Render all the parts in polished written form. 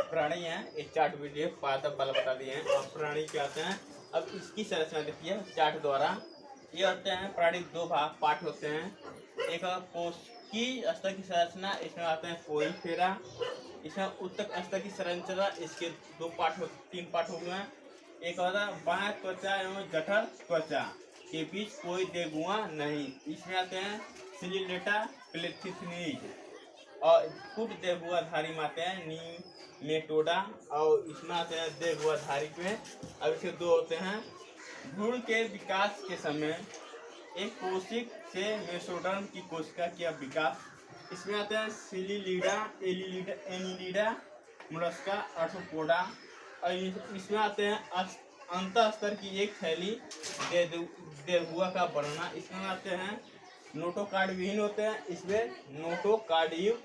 प्राणी हैं, ये चार्ट वीडियो पादप वाला बता दिए हैं। और प्राणी क्या होते हैं, अब इसकी संरचना देखिए चार्ट द्वारा। ये होते हैं प्राणी दो भाग पार्ट होते हैं। एक कोशिकीय स्तर की संरचना, इसमें आते हैं कोइफेरा। इसमें उत्तक स्तर की संरचना, इसके तीन पार्ट हो गए हैं। एक होता है बाह्य त्वचा एवं जठर त्वचा के बीच कोई देगुआ नहीं। इसमें आते हैं सिलिलेटा प्लेथिथनीज और फुट देगुआधारी में आते हैं नीमेटोडा। और इसमें आते हैं देगुआधारी में। अब इसके दो होते हैं। भ्रूण के विकास के समय एक कोशिक से मेसोडर्म की कोशिका का विकास। इसमें आते हैं सिलिलीडा एनिलीडा मोलस्का आर्थ्रोपोडा। और इसमें आते हैं अंतः स्तर की एक थैली देगुआ का बढ़ना। इसमें आते हैं नोटोकार्ड विहीन होते हैं, इसमें नोटोकार्डियो।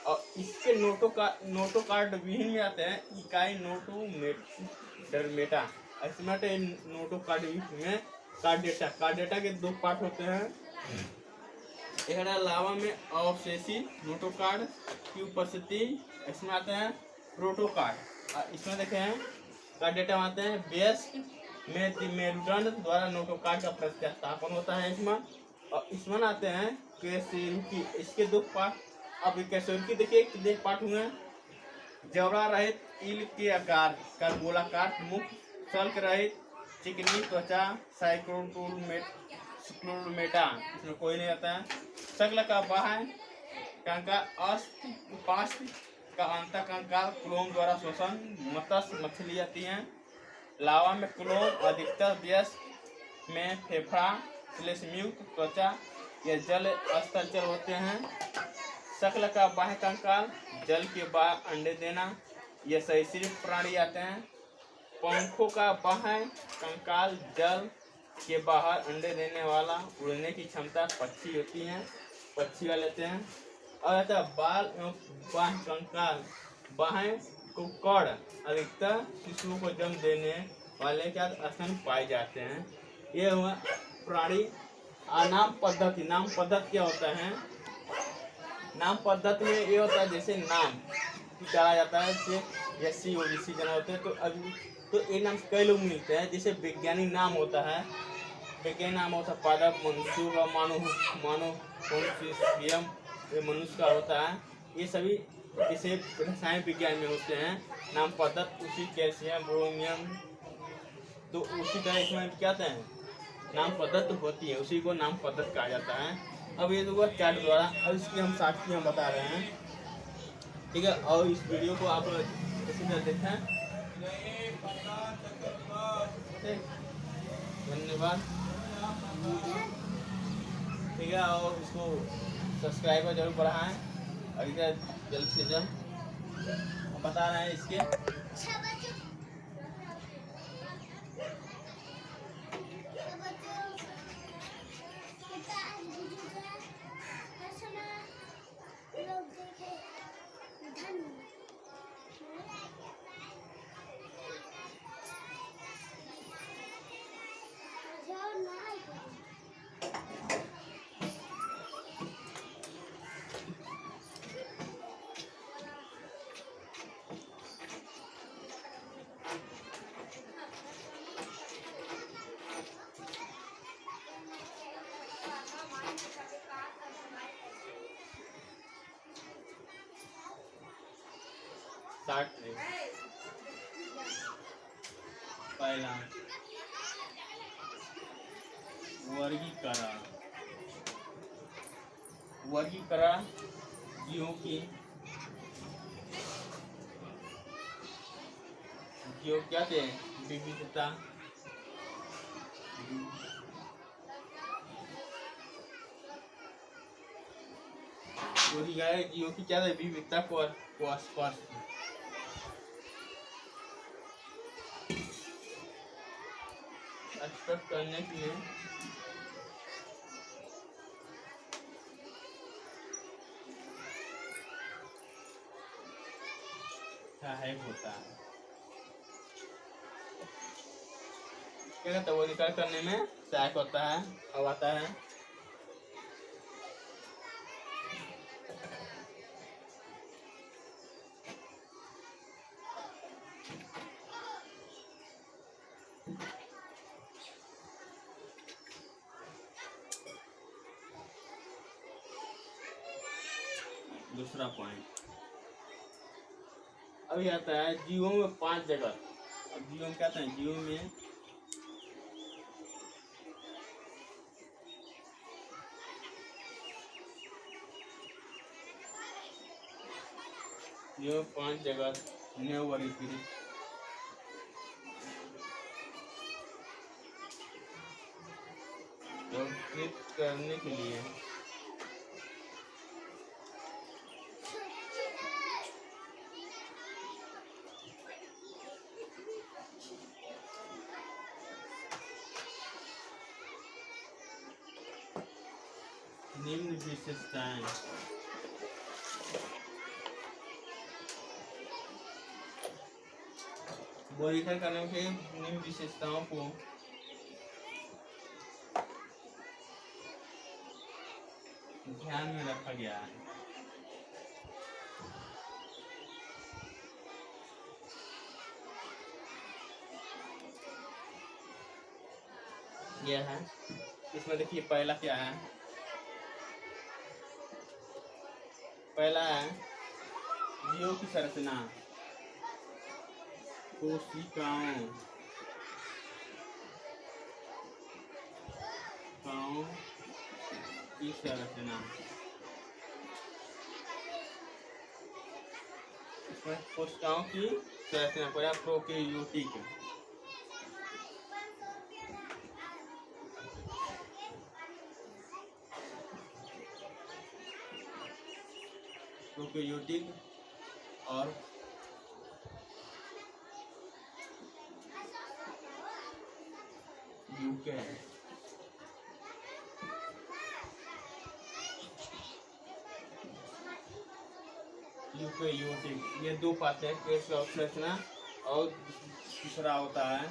और इसके नोटोकार्ड विहीन में आते हैं इकाई नोटोडर्मेटा। इसमें नोटोकार्ड में कार्डेटा के दो पार्ट होते हैं। एक लावा में अवशेषित नोटोकार्ड की उपस्थिति। इसमें आते हैं प्रोटोकार्ड। इसमें देखे हैं कार्डेटा में आते हैं बेस्ट में मेरुदंड द्वारा नोटोकार्ड का प्रतिस्थापन होता है इसमें। और इसमें आते हैं कैसेरुकी, इसके दो पार्ट। अब कैसेरुकी देखिए कितने पार्ट हुए हैं। जबड़ा रहित ईल के आकार का गोलाकार मुख, शल्क रहित चिकनी त्वचा, साइक्लोमेटा, इसमें कोई नहीं आता है। शक्ल का बाह्य कंकाल उपास्थ का अंत कंकाल क्लोम द्वारा शोषण, मत्स्य मछली आती हैं। लावा में क्लोम अधिकतर, वयस्क में फेफड़ा श्लेष्मयुक्त त्वचा या जल स्थलचर होते हैं। शक्ल का बाह्य कंकाल जल के बाहर अंडे देना, यह सरीसृप प्राणी आते हैं। पंखों का बाह्य कंकाल जल के बाहर अंडे देने वाला, उड़ने की क्षमता पक्षी होती है, पक्षी वाले लेते हैं। और रहता है बाल एवं बाह्य कंकाल बाह्य कुक्कड़, अधिकतर शिशुओं को जन्म देने वाले क्या स्तन पाए जाते हैं। ये हुआ प्राणी। नाम पद्धति। नाम पद्धति क्या होता है, नाम पद्धति में ये होता है जैसे नाम डाला जाता है, जैसे एससी ओबीसी जना होते हैं। तो अभी तो एक नाम से कई लोग मिलते हैं। जैसे वैज्ञानिक नाम होता है, वैज्ञानिक नाम होता है पादप मनुष्यों का, मानव मनुष्य का होता है। ये सभी जैसे रसायन विज्ञान में होते हैं नाम पद्धति, उसी कैल्शियम ब्रोमियम। तो उसी तरह इसमें क्या कहते हैं नाम पद्धति होती है, उसी को नाम पद्धति कहा जाता है। अब ये तो चार्ट द्वारा, अब इसकी हम साक्षी हम बता रहे हैं, ठीक है। और इस वीडियो को आप इसी तरह देखें। धन्यवाद, ठीक है। और इसको सब्सक्राइबर जरूर बढ़ाएं। और इधर जल्द से जल्द बता रहे हैं इसके। पहला वर्गीकरण जीवों की क्या थे विविधता, जीवों की क्या थे विविधता को स्पष्ट करने के लिए सहायक होता है। क्या कहते हैं वो निकाल करने में सहायक होता है। अब आता है दूसरा पॉइंट। अभी आता है जीवों में 5 जगत। अब जीवों में क्या आता है, जीवों में जीवों में 5 जगत नेवर्गीकृत करने के लिए निम्न विशेषताएं वर्गीकरण करने के निम्न विशेषताओं को ध्यान में रखा गया है। यह है, इसमें देखिए पहला क्या है, पहला है जीवों की संरचना, कोशिकाओं की संरचना। कोशिकाओं की संरचना पहला प्रोकैरियोटिक, प्रोकैरियोटिक और यूकेरियोटिक। ये दो पाते हैं, पेट का संरचना और दूसरा होता है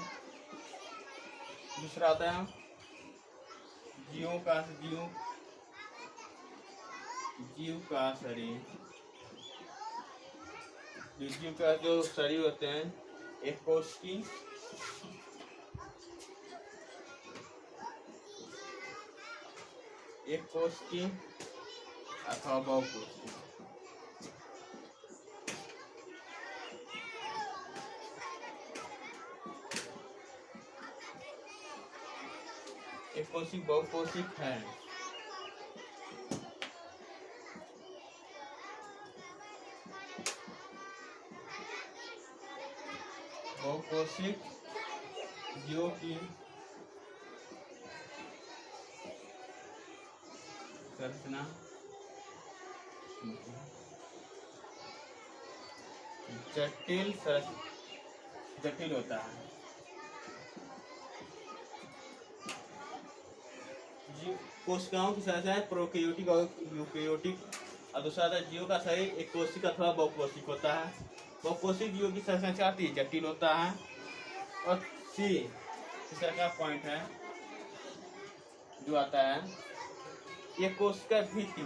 जीव का शरीर। जीव का जो शरीर होते हैं, एक कोश की अथवा बहुकोश की। एक कोशिक बहुकोशिक है। बहुकोशिक जीवों की संरचना जटिल होता है। कोशिकाओं की संरचना है प्रोकैरियोटिक और यूकेरियोटिक, और दूसरा था जीवों का शरीर एक कोशिक अथवा बहुकोशिक होता है। बहुकोशिक जीवों की संरचना क्या होती है, जटिल होता है। और तीसरा का पॉइंट है जो आता है, ये कोशिका भित्ति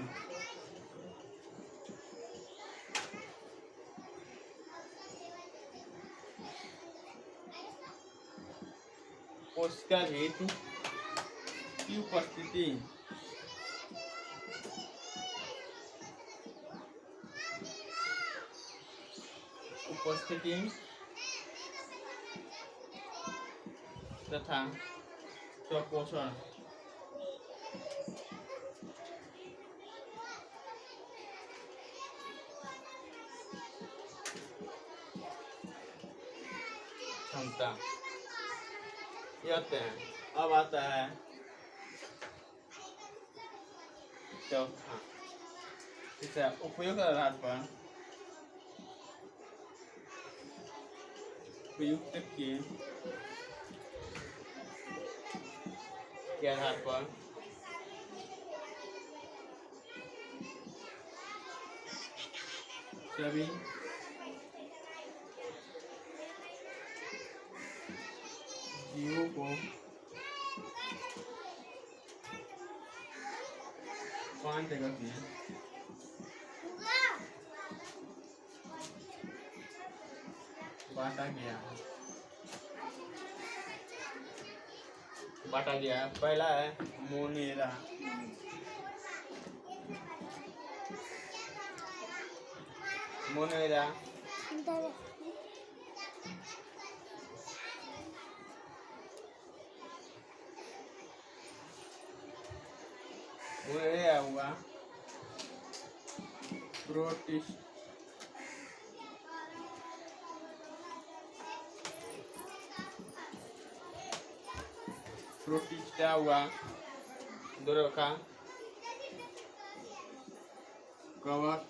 की उपस्थिति तथा स्वपोषण क्षमता ये होते हैं। अब आता है चौथा, तीसरा उपयोग के आधार पर उपयुक्त के आधार पर सभी जीवों को 5 जगत में बांटा गया है। पहला है मोनेरा, मोनेरा मोनेरा हुआ प्रोटिस्ट प्रोटिस्टा हुआ दोरखा कवक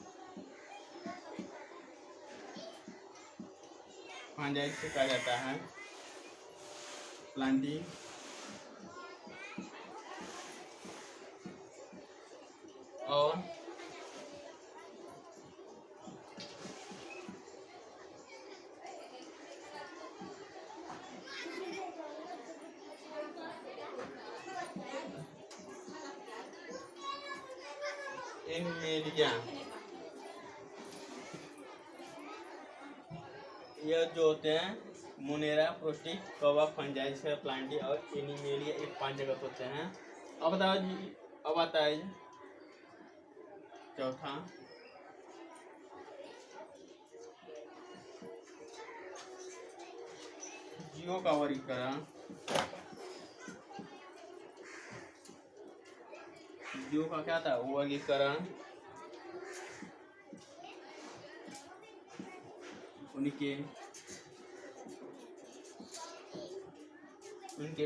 फंजाइट से कहा जाता है प्लांटी और एनिमेलिया। यह जो होते हैं मोनेरा प्रोटिस्ट कवक फंजाइट से प्लांटी और एनिमेलिया एक 5 जगत होते हैं। अब बताओ जी, अब आता है चौथा जीवों का वर्गीकरण। जीवों का क्या था वर्गीकरण उनके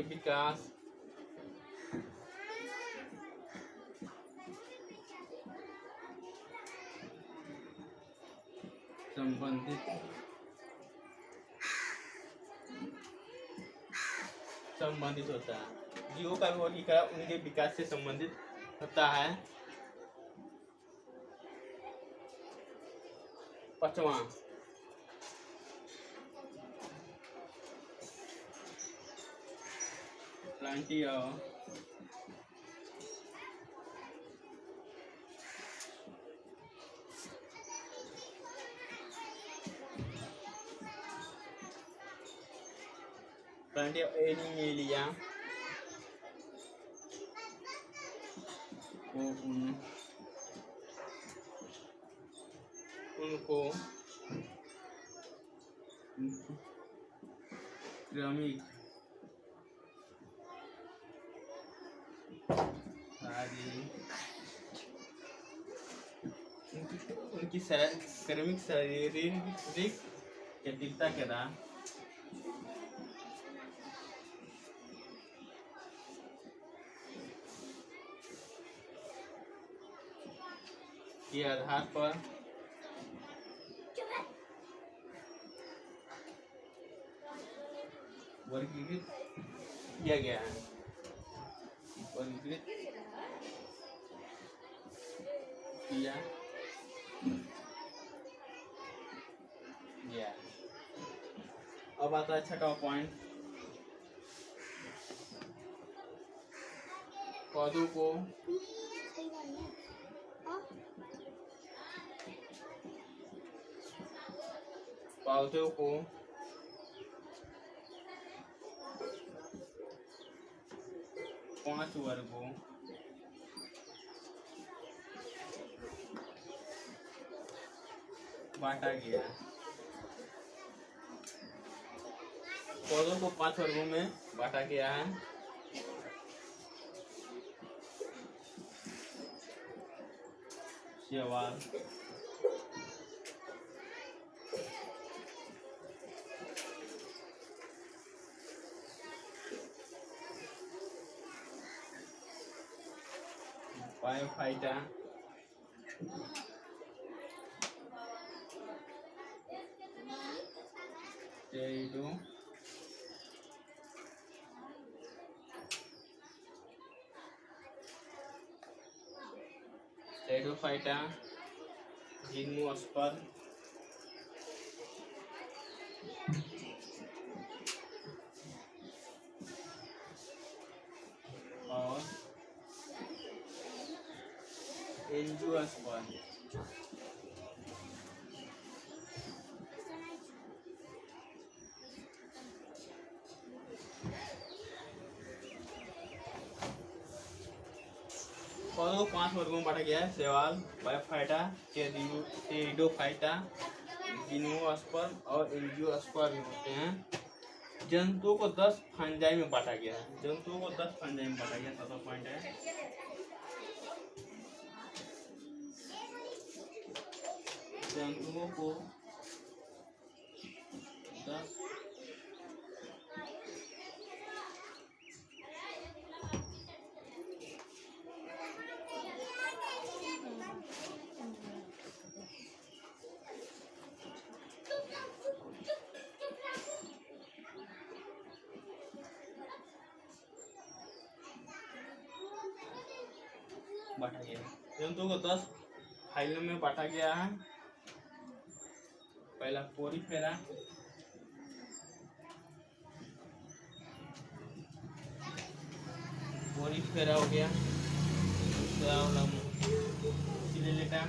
विकास संबंधित होता है। जीवों का वर्गीकरण उनके विकास से संबंधित होता है। पांचवा प्लांटी और प्लांटी और एनिमेलिया को उनको क्रमिक उनकी क्रमिक शारीरिक जटिलता के कारण के आधार पर वर्गीकृत किया गया है। वर्गीकृत किया गया। अब आता है छठा पॉइंट, पौधों को पौधों को 5 वर्गों बांटा गया। पौधों को 5 वर्गों में बांटा गया है। शैवाल, फाइटा, टेरिडोफाइटा, जिम्नोस्पर्म, और एंजियोस्पर्म। पौधों को 5 वर्गों में बांटा गया है। शैवाल, बायोफाइटा, टेरिडोफाइटा, जिम्नोस्पर्म और एंजियोस्पर्म होते हैं। जंतुओं को 10 फंजाई में बांटा गया है। जंतुओं को 10 फंजाई में बांटा गया। 7वां पॉइंट है। जंतुओं को 10 बांटा गया है। जंतुओं को 10 फाइलों में बांटा गया है। पहला पोरीफेरा, पोरीफेरा हो गया। दूसरा वाला सिलेलेटा,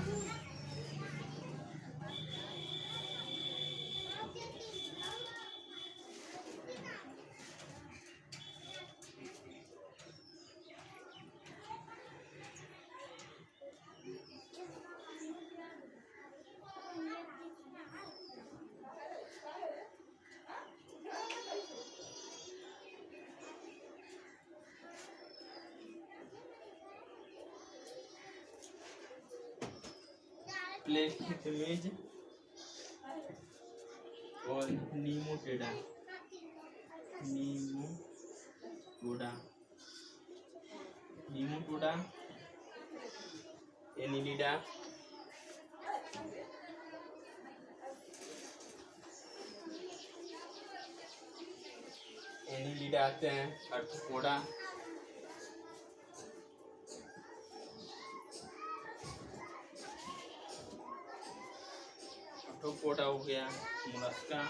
प्लेटिमेज और नीमोटेडा, नीमोटोडा, एनिलिडा, आते हैं। अर्थोपोडा, अर्थोपोडा हो गया। मोलस्का,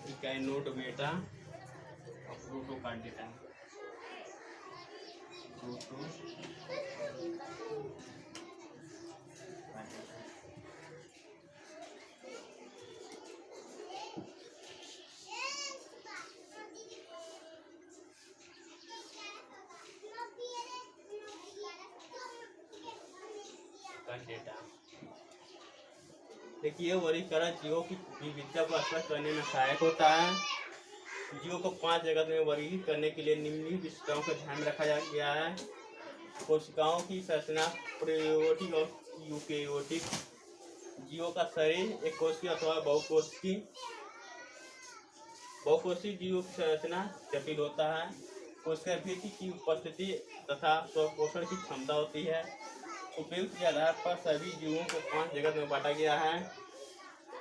इकाइनोडर्मेटा और प्रोटोकार्डेटा, डेटा। देखिए वर्गीकरण जीवों की विविधता को स्पष्ट करने में सहायक होता है। जीवों को 5 जगत में वर्गीकृत करने के लिए निम्नलिखित विशेषताओं का ध्यान में रखा गया है। कोशिकाओं की संरचना, प्रोकैरियोटिक और यूकेरियोटिक। जीवों का शरीर एक कोशिकीय अथवा बहुकोशिकीय जीवों की संरचना जटिल होता है। कोशिका भित्ति की उपस्थिति तथा स्वपोषण की क्षमता होती है। उपयुक्त के आधार पर सभी जीवों को 5 जगत में बांटा गया है।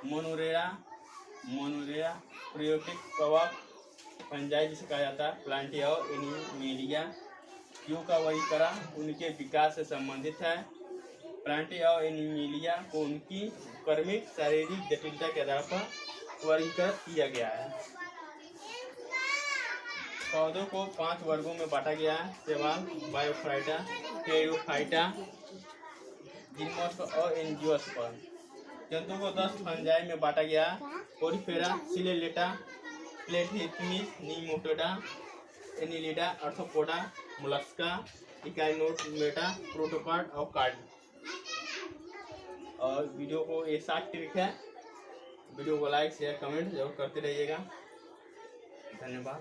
मोनोरेरा, प्रोकैरियोटिक कवक, फंजाई जिसे कहा जाता है, प्लांटिया और एनिमेलिया। जीवों का वर्गीकरण उनके विकास से संबंधित है। प्लांटिया और एनिमेलिया को उनकी कर्मिक शारीरिक जटिलता के आधार पर वर्गीकृत किया गया है। पौधों को 5 वर्गों में बांटा गया है। शैवाल, बायोफाइटा, टेरिडोफाइटा, जिम्नोस्पर्म और एंजियोस्पर्म। जंतुओं को 10 फंजाई में बांटा गया। पोरीफेरा, सिलेलेटा, प्लेटिमेज, nematoda, annelida, arthropoda, mollusca, echinodermata, protochordata और कार्ड। और वीडियो को ये 7 ट्रिक है। वीडियो को लाइक शेयर कमेंट जरूर करते रहिएगा। धन्यवाद।